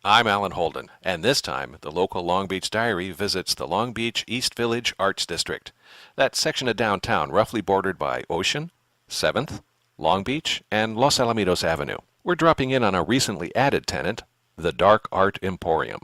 I'm Alan Holden, and this time the local Long Beach Diary visits the Long Beach East Village Arts District. That section of downtown roughly bordered by Ocean, 7th, Long Beach, and Los Alamitos Avenue. We're dropping in on a recently added tenant, the Dark Art Emporium,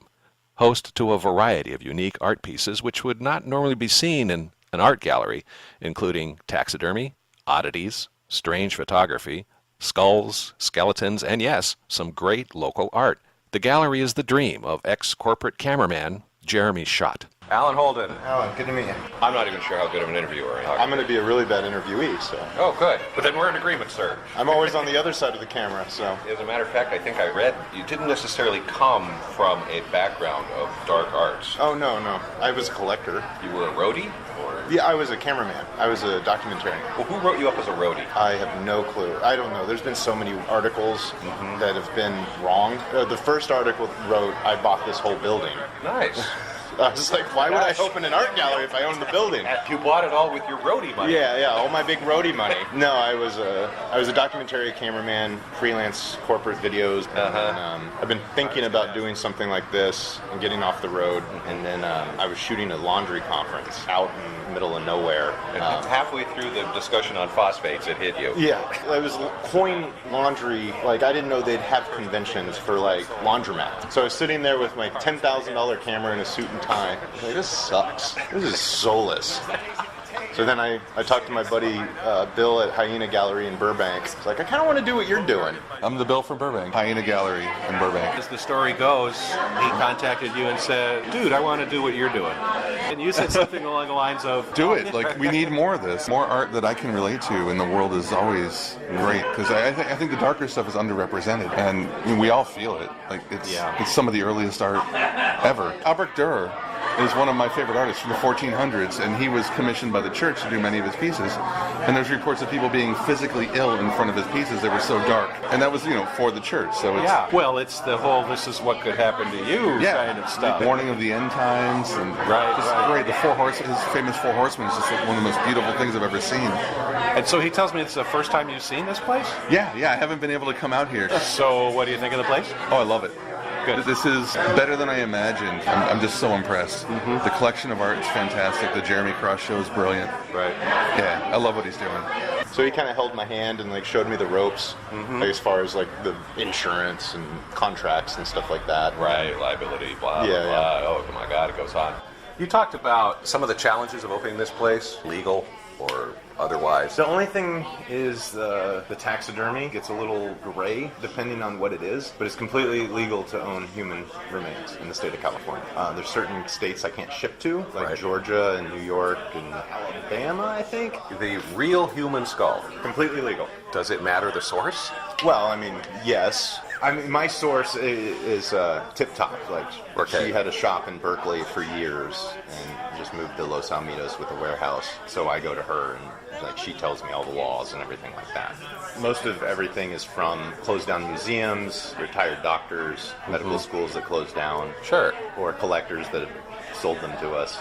host to a variety of unique art pieces which would not normally be seen in an art gallery, including taxidermy, oddities, strange photography, skulls, skeletons, and yes, some great local art. The gallery is the dream of ex-corporate cameraman Jeremy Schott. Alan Holden. Alan, good to meet you. I'm not even sure how good of an interviewer I am. I'm going to be a really bad interviewee, so. Oh, good. But then we're in agreement, sir. I'm always on the other side of the camera, so. As a matter of fact, I think I read you didn't necessarily come from a background of dark arts. Oh, no. I was a collector. You were a roadie? Yeah, I was a cameraman. I was a documentarian. Well, who wrote you up as a roadie? I have no clue. I don't know. There's been so many articles that have been wrong. The first article wrote, I bought this whole building. Nice. I was like, why would I open an art gallery if I owned the building? You bought it all with your roadie money. Yeah, all my big roadie money. No, I was a documentary cameraman, freelance corporate videos. And, I've been thinking about doing something like this and getting off the road. And then I was shooting a laundry conference out in the middle of nowhere. And halfway through the discussion on phosphates, it hit you. Yeah, it was coin laundry. Like, I didn't know they'd have conventions for, like, laundromat. So I was sitting there with my $10,000 camera and a suit and tie. I was like, this sucks. This is soulless. So then I talked to my buddy Bill at Hyena Gallery in Burbank. It's like, I kind of want to do what you're doing. I'm the Bill from Burbank, Hyena Gallery in Burbank. As the story goes, he contacted you and said, dude, I want to do what you're doing. And you said something along the lines of, Do it. Like, we need more of this. More art that I can relate to in the world is always great. Because I think the darker stuff is underrepresented. And I mean, we all feel it. Like, it's some of the earliest art ever. Albert Dürer is one of my favorite artists from the 1400s, and he was commissioned by the church to do many of his pieces. And there's reports of people being physically ill in front of his pieces. They were so dark. And that was, for the church. So it's, well, it's the whole this is what could happen to you kind of stuff. Warning of the end times. And great. The his famous Four Horsemen is just like one of the most beautiful things I've ever seen. And so he tells me it's the first time you've seen this place? Yeah, I haven't been able to come out here. So what do you think of the place? Oh, I love it. Good. This is better than I imagined. I'm just so impressed. The collection of art is fantastic. The Jeremy Cross show is brilliant. Right. Yeah, I love what he's doing. So he kind of held my hand and like showed me the ropes, like, as far as like the insurance and contracts and stuff like that. Right, liability, blah, Yeah, blah, blah. Oh my God, it goes on. You talked about some of the challenges of opening this place, legal or otherwise. The only thing is the taxidermy gets a little gray depending on what it is, but it's completely legal to own human remains in the state of California. There's certain states I can't ship to, like Georgia and New York and Alabama, I think. The real human skull. Completely legal. Does it matter the source? Well, I mean, yes. I mean, my source is Tip Top. Like, she had a shop in Berkeley for years and just moved to Los Alamitos with a warehouse. So I go to her and like she tells me all the laws and everything like that. Most of everything is from closed down museums, retired doctors, medical schools that closed down. Sure. Or collectors that have sold them to us.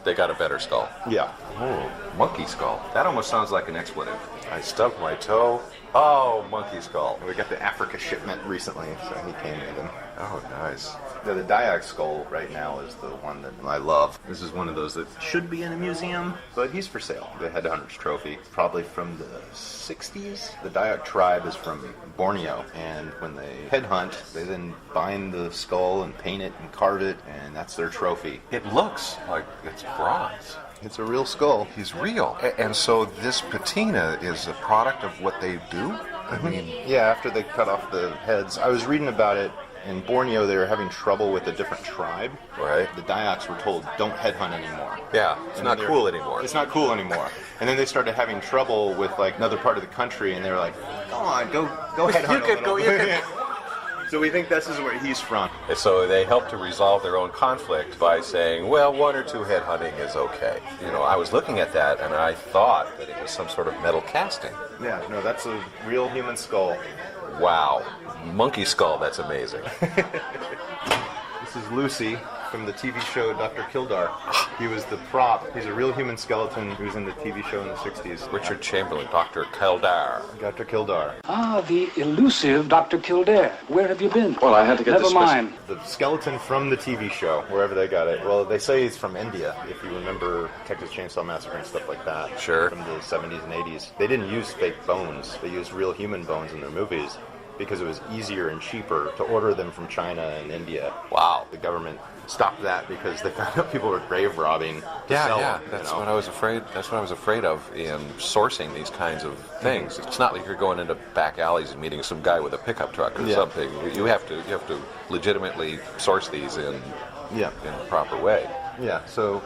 They got a better skull. Yeah. Oh, monkey skull. That almost sounds like an expletive. I stubbed my toe. Oh, monkey skull. We got the Africa shipment recently, so he came in them. Oh, nice. The Dyak skull right now is the one that I love. This is one of those that should be in a museum, but he's for sale. The Headhunters trophy, probably from the 60s. The Dyak tribe is from Borneo, and when they headhunt, they then bind the skull and paint it and carve it, and that's their trophy. It looks like it's bronze. It's a real skull. He's real. And so this patina is a product of what they do? I mean... Yeah, after they cut off the heads. I was reading about it. In Borneo, they were having trouble with a different tribe. Right. The Dyaks were told, don't headhunt anymore. Yeah, it's not cool anymore. It's not cool anymore. And then they started having trouble with, like, another part of the country, and they were like, go on, go headhunt So we think this is where he's from. And so they help to resolve their own conflict by saying, well, one or two headhunting is okay. You know, I was looking at that, and I thought that it was some sort of metal casting. Yeah, no, that's a real human skull. Wow. Monkey skull, that's amazing. This is Lucy from the TV show Dr. Kildare. He was the prop. He's a real human skeleton who was in the TV show in the 60s. Richard Chamberlain, Dr. Kildare. Dr. Kildare. Ah, the elusive Dr. Kildare. Where have you been? Well, I had to get Never this. mind. The skeleton from the TV show, wherever they got it. Well, they say he's from India, if you remember Texas Chainsaw Massacre and stuff like that. Sure. From the 70s and 80s. They didn't use fake bones. They used real human bones in their movies because it was easier and cheaper to order them from China and India. Wow. The government stopped that because they found out people were grave robbing to sell them. That's what I was afraid. That's what I was afraid of in sourcing these kinds of things. It's not like you're going into back alleys and meeting some guy with a pickup truck or something. You have to legitimately source these in the proper way. Yeah. So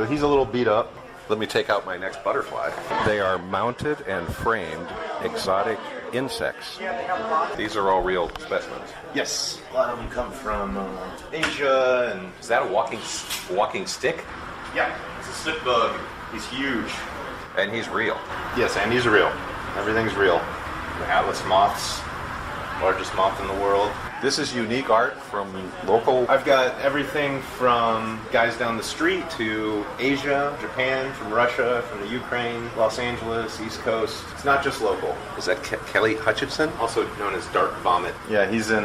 he's a little beat up. Let me take out my next butterfly. They are mounted and framed exotic insects. These are all real specimens. Yes. A lot of them come from Asia and. Is that a walking stick? Yeah. It's a stick bug. He's huge. And he's real. Yes, and he's real. Everything's real. The Atlas moths, largest moth in the world. This is unique art from local. I've got everything from guys down the street to Asia, Japan, from Russia, from the Ukraine, Los Angeles, East Coast. It's not just local. Is that Kelly Hutchinson? Also known as Dark Vomit. Yeah, he's in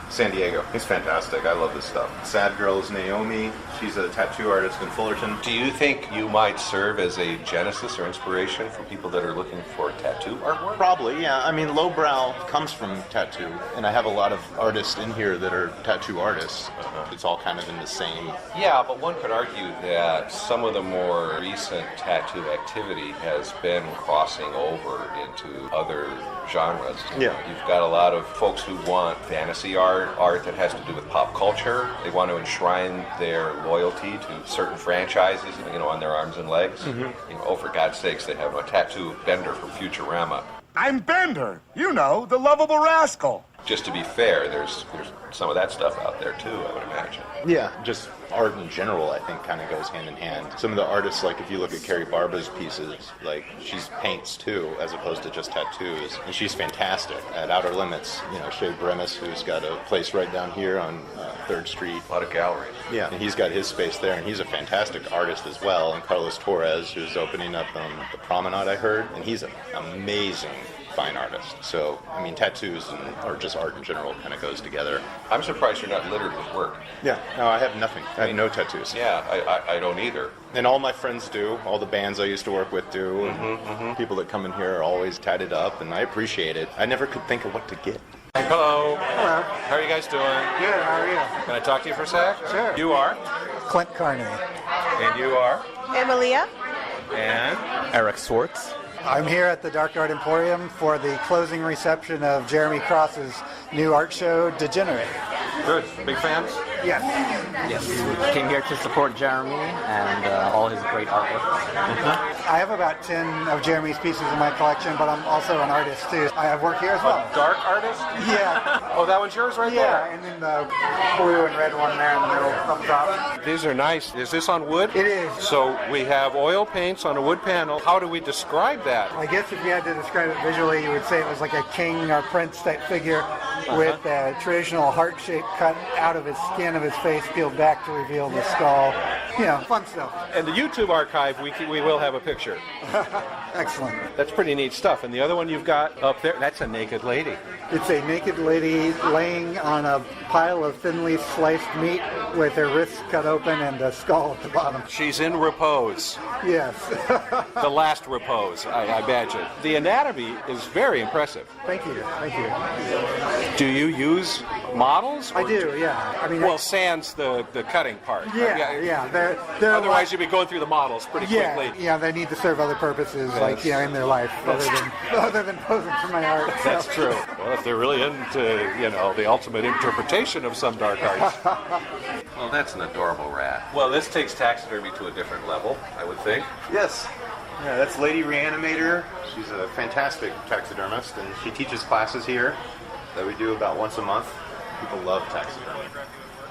San Diego. He's fantastic. I love this stuff. Sad Girl is Naomi. She's a tattoo artist in Fullerton. Do you think you might serve as a genesis or inspiration for people that are looking for tattoo artwork? Probably, yeah. I mean, lowbrow comes from tattoo, and I have a lot of artists in here that are tattoo artists. It's all kind of in the same. Yeah, but one could argue that some of the more recent tattoo activity has been crossing over into other genres. Yeah. You've got a lot of folks who want fantasy art that has to do with pop culture. They want to enshrine their loyalty to certain franchises, on their arms and legs. Oh, for God's sakes, they have a tattoo of Bender from Futurama. I'm Bender, the lovable rascal. Just to be fair, there's some of that stuff out there too, I would imagine. Yeah, just art in general, I think, kind of goes hand in hand. Some of the artists, like if you look at Carrie Barba's pieces, like she's paints too, as opposed to just tattoos, and she's fantastic. At Outer Limits, Shea Bremis, who's got a place right down here on 3rd Street. A lot of galleries. Yeah, and he's got his space there, and he's a fantastic artist as well. And Carlos Torres, who's opening up the Promenade, I heard, and he's an amazing fine artist. So, tattoos or just art in general kind of goes together. I'm surprised you're not littered with work. Yeah, no, I have nothing. I have no tattoos. Yeah, I don't either. And all my friends do. All the bands I used to work with do. People that come in here are always tatted up, and I appreciate it. I never could think of what to get. Hello. Hello. How are you guys doing? Good, how are you? Can I talk to you for a sec? Sure. You are? Clint Carney. And you are? Emilia. And? Eric Swartz. I'm here at the Dark Art Emporium for the closing reception of Jeremy Cross's new art show, Degenerate. Good. Big fans? Yes. Yes, we came here to support Jeremy and all his great artwork. I have about 10 of Jeremy's pieces in my collection, but I'm also an artist too. I have work here as well. A dark artist? Yeah. Oh, that one's yours right there? Yeah, and then the blue and red one there in the middle, thumbs up. These are nice. Is this on wood? It is. So we have oil paints on a wood panel. How do we describe that? I guess if you had to describe it visually, you would say it was like a king or prince type figure with a traditional heart shape cut out of his skin of his face, peeled back to reveal the skull. Fun stuff. And the YouTube archive, we will have a picture. Excellent. That's pretty neat stuff. And the other one you've got up there, that's a naked lady. It's a naked lady laying on a pile of thinly sliced meat with her wrists cut open and a skull at the bottom. She's in repose. Yes. The last repose, I imagine. The anatomy is very impressive. Thank you. Thank you. Do you use models? I do, yeah. Well, sans the cutting part. Yeah. They're Otherwise, you'd be going through the models pretty quickly. Yeah, they need to serve other purposes, in their life, other than posing for my art. So. That's true. Well, if they're really into, the ultimate interpretation of some dark arts. Well, that's an adorable rat. Well, this takes taxidermy to a different level, I would think. Yes. Yeah, that's Lady Reanimator. She's a fantastic taxidermist, and she teaches classes here that we do about once a month. People love taxidermy.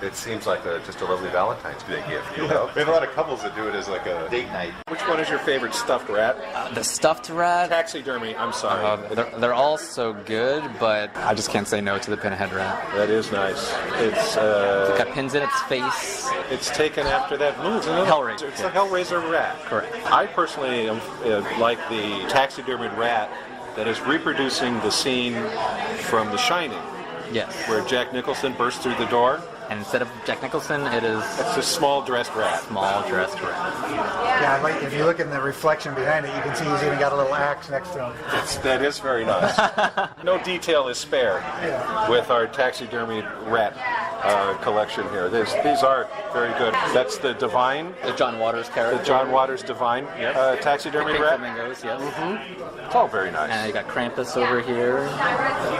It seems like just a lovely Valentine's Day gift. You know? We have a lot of couples that do it as like a date night. Which one is your favorite stuffed rat? The stuffed rat. Taxidermy, I'm sorry. They're all so good, but I just can't say no to the pinhead rat. That is nice. It's got pins in its face. It's taken after that movie, isn't it? Hellraiser. It's the Hellraiser rat. Correct. I personally am, like the taxidermied rat that is reproducing the scene from The Shining, Yes. where Jack Nicholson bursts through the door. And instead of Jack Nicholson, it is It's a small dressed rat. small dressed rat. Yeah, like if you look in the reflection behind it, you can see he's even got a little axe next to him. That is very nice. No detail is spared with our taxidermied rat collection here. These are very good. That's the Divine, The John Waters character. the John Waters Divine taxidermied Pink rat. flamingos, yes. It's all very nice. And you got Krampus over here.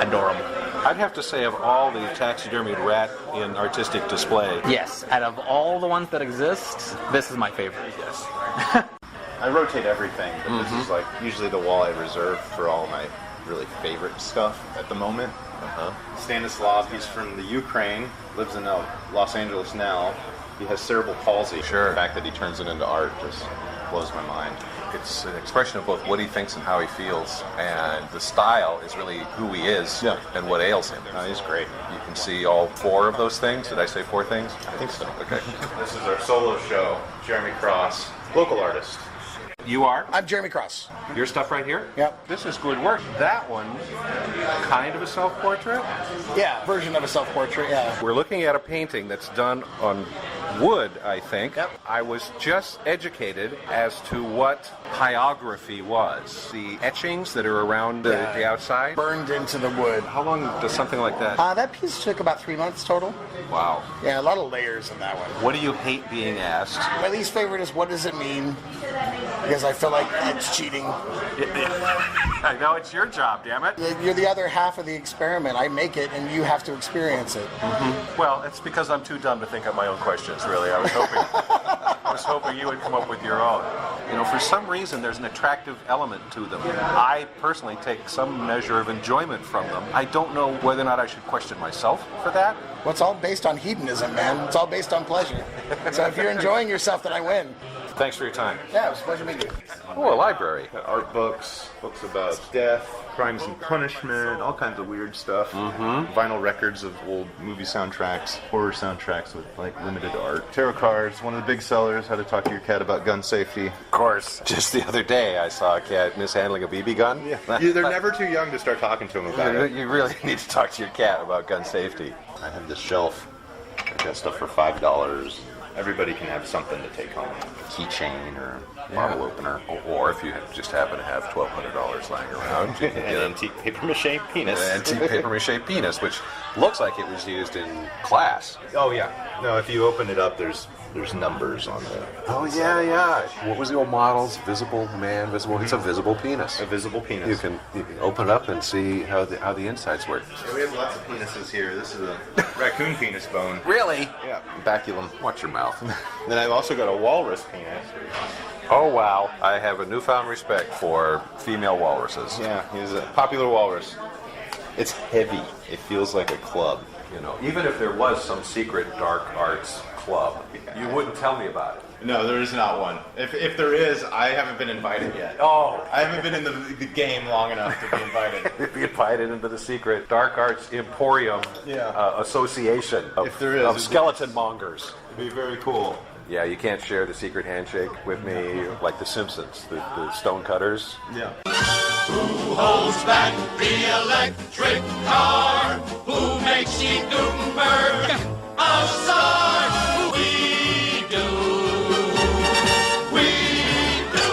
Adorable. I'd have to say of all the taxidermied rat in artistic display, Yes, out of all the ones that exist, this is my favorite. Yes. I rotate everything, but this is like usually the wall I reserve for all my really favorite stuff at the moment. Stanislav, he's from the Ukraine, lives in Los Angeles now. He has cerebral palsy. Sure. The fact that he turns it into art just blows my mind. It's an expression of both what he thinks and how he feels, and the style is really who he is and what ails him. He's great. You can see all four of those things. Did I say four things? I think so. Okay. This is our solo show, Jeremy Cross, local artist. you are. I'm Jeremy Cross. Your stuff right here? Yep. This is good work. That one, kind of a self-portrait? Yeah, version of a self-portrait, yeah. We're looking at a painting that's done on wood, I think. Yep. I was just educated as to what pyography was. The etchings that are around the outside. Burned into the wood. How long does something like that? That piece took about 3 months total. Wow. Yeah, a lot of layers in that one. What do you hate being asked? My least favorite is what does it mean? Because I feel like it's cheating. I know it's your job, damn it. You're the other half of the experiment. I make it and you have to experience it. Well, it's because I'm too dumb to think of my own questions, really. I was hoping you would come up with your own. You know, for some reason, there's an attractive element to them. I personally take some measure of enjoyment from them. I don't know whether or not I should question myself for that. Well, it's all based on hedonism, man. It's all based on pleasure. So if you're enjoying yourself, then I win. Thanks for your time. Yeah, it was a pleasure meeting you. Oh, a library. Art books, books about death, crimes and punishment, all kinds of weird stuff. Vinyl records of old movie soundtracks, horror soundtracks with like limited art. Tarot cards, one of the big sellers, how to talk to your cat about gun safety. Of course. Just the other day, I saw a cat mishandling a BB gun. They're never too young to start talking to him about it. You really need to talk to your cat about gun safety. I have this shelf. I got stuff for $5. Everybody can have something to take home. A keychain or a bottle opener. Or if you just happen to have $1,200 lying around, you can get An antique papier-mâché penis. an antique papier-mâché penis, which looks like it was used in class. Oh, yeah. No, if you open it up, there's numbers on the Oh, yeah. What was the old models? Visible man, visible. It's a visible penis. a visible penis. You can open it up and see how the insides work. Yeah, we have lots of penises here. This is a raccoon penis bone. Really? Yeah, baculum. Watch your mouth. Then I've also got a walrus penis. Oh, wow. I have a newfound respect for female walruses. Yeah, he's a popular walrus. It's heavy. It feels like a club. You know, even if there was some secret dark arts club, you wouldn't tell me about it. No, there is not one. If there is, I haven't been invited yet. Oh. I haven't been in the game long enough to be invited. Be invited into the secret dark arts Emporium association of, If there is, of skeleton mongers. It'd be very cool. Yeah, you can't share the secret handshake with me like the Simpsons, the stonecutters. Yeah. Who holds back the electric car? Who makes Steve Gutenberg a star? We do. We do.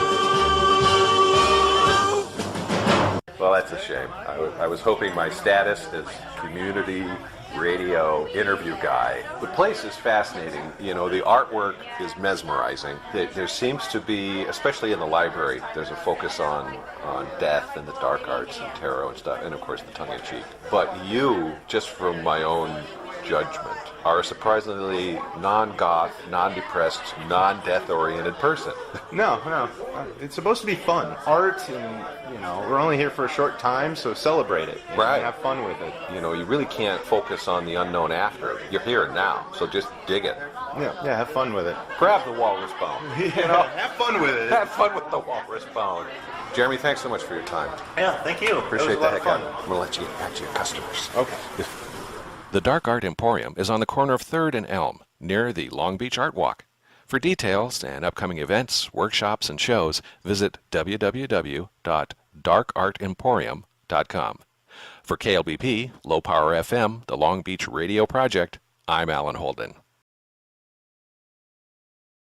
Well, that's a shame. I was hoping my status as community radio interview guy. The place is fascinating. You know, the artwork is mesmerizing. There seems to be, especially in the library, there's a focus on death and the dark arts and tarot and stuff, and of course the tongue-in-cheek. But you, just from my own judgment, are a surprisingly non-goth, non-depressed, non-death oriented person. No. It's supposed to be fun. Art, and, we're only here for a short time, so celebrate it. Right. Have fun with it. You really can't focus on the unknown after. You're here and now, so just dig it. Yeah, have fun with it. Grab the walrus bone. Have fun with it. Have fun with the walrus bone. Jeremy, thanks so much for your time. Yeah, thank you. Appreciate the heck out of it. I'm going to let you get back to your customers. Okay. The Dark Art Emporium is on the corner of 3rd and Elm, near the Long Beach Art Walk. For details and upcoming events, workshops, and shows, visit www.darkartemporium.com. For KLBP, Low Power FM, the Long Beach Radio Project, I'm Alan Holden.